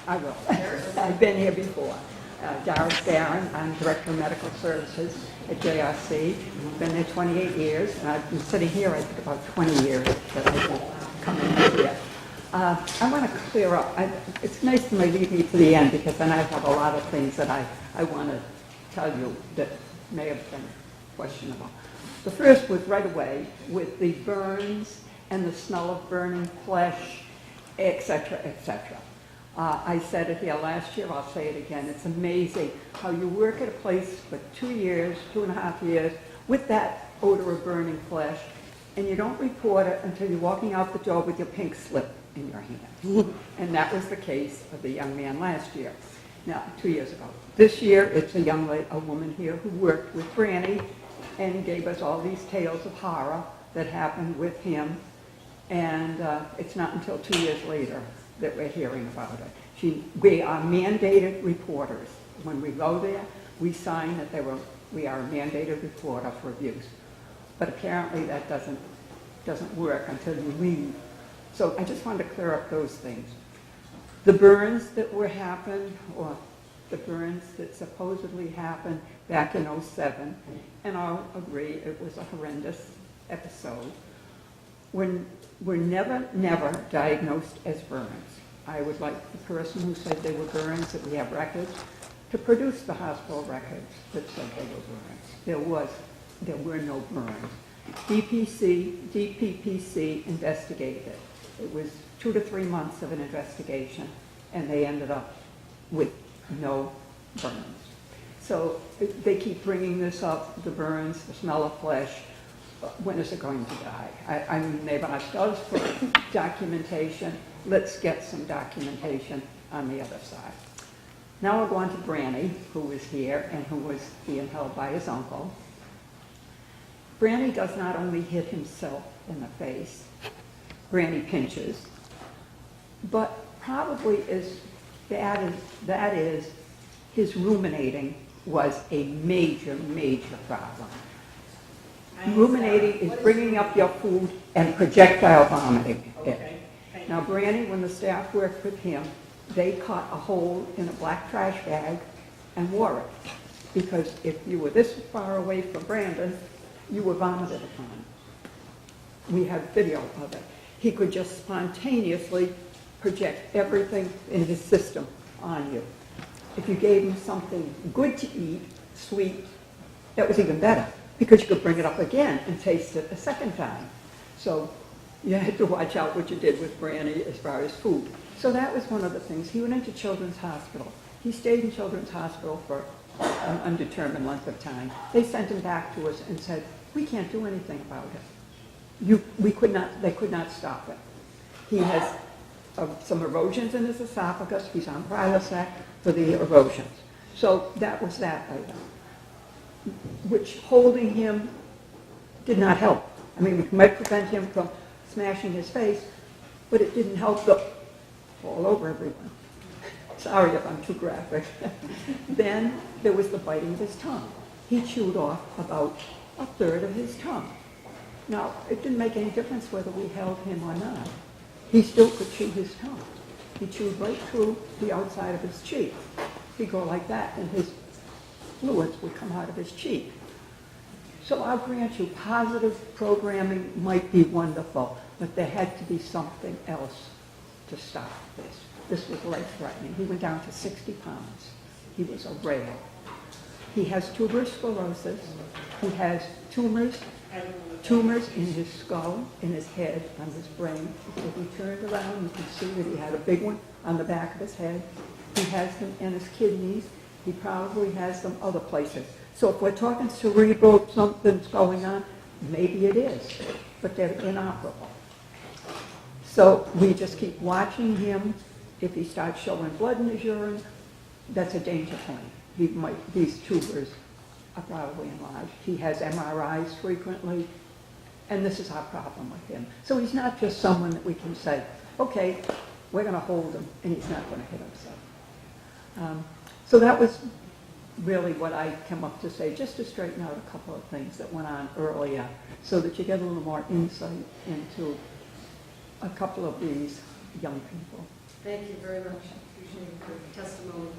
I will. I've been here before. Doris Barron, I'm Director of Medical Services at JRC. I've been there 28 years, and I've been sitting here, I think, about 20 years that I've been coming here. I want to clear up. It's nice to leave me to the end, because then I have a lot of things that I want to tell you that may have been questionable. The first was right away with the burns and the smell of burning flesh, etc., etc. I said it here last year, I'll say it again. It's amazing how you work at a place for 2 years, 2.5 years, with that odor of burning flesh, and you don't report it until you're walking out the door with your pink slip in your hand. And that was the case of the young man last year. Now, 2 years ago. This year, it's a woman here who worked with Franny and gave us all these tales of horror that happened with him. And it's not until 2 years later that we're hearing about it. We are mandated reporters. When we go there, we sign that we are a mandated reporter for abuse. But apparently that doesn't work until you leave. So I just wanted to clear up those things. The burns that happened, or the burns that supposedly happened back in '07, and I'll agree it was a horrendous episode, were never diagnosed as burns. I would like the person who said they were burns, that we have records, to produce the hospital records that said they were burns. There were no burns. DPPC investigated it. It was 2 to 3 months of an investigation, and they ended up with no burns. So they keep bringing this up, the burns, the smell of flesh. When is it going to die? I mean, they've asked us for documentation. Let's get some documentation on the other side. Now we'll go on to Branny, who was here and who was being held by his uncle. Branny does not only hit himself in the face, Branny pinches, but probably as bad as that is, his ruminating was a major, major problem. Ruminating is bringing up your food and projectile vomiting it. Now, Branny, when the staff worked with him, they cut a hole in a black trash bag and wore it. Because if you were this far away from Brandon, you were vomited upon. We have video of it. He could just spontaneously project everything in his system on you. If you gave him something good to eat, sweet, that was even better, because you could bring it up again and taste it a second time. So you had to watch out what you did with Branny as far as food. So that was one of the things. He went into Children's Hospital. He stayed in Children's Hospital for an undetermined length of time. They sent him back to us and said, we can't do anything about it. They could not stop it. He has some erosions in his esophagus. He's on Prilosec for the erosions. So that was that item, which holding him did not help. I mean, it might prevent him from smashing his face, but it didn't help all over everyone. Sorry if I'm too graphic. Then there was the biting of his tongue. He chewed off about a third of his tongue. Now, it didn't make any difference whether we held him or not. He still could chew his tongue. He chewed right through the outside of his cheek. He'd go like that, and his fluids would come out of his cheek. So I'll grant you, positive programming might be wonderful, but there had to be something else to stop this. This was life-threatening. He went down to 60 pounds. He was a rail. He has tuberous sclerosis. He has tumors in his skull, in his head, on his brain. If he turned around, you could see that he had a big one on the back of his head. He has them in his kidneys. He probably has them other places. So if we're talking cerebral, something's going on, maybe it is, but they're inoperable. So we just keep watching him. If he starts showing blood in his urine, that's a danger point. These tumors are probably enlarged. He has MRIs frequently, and this is our problem with him. So he's not just someone that we can say, okay, we're going to hold him, and he's not going to hit himself. So that was really what I came up to say, just to straighten out a couple of things that went on earlier, so that you get a little more insight into a couple of these young people. Thank you very much. Appreciate your testimony.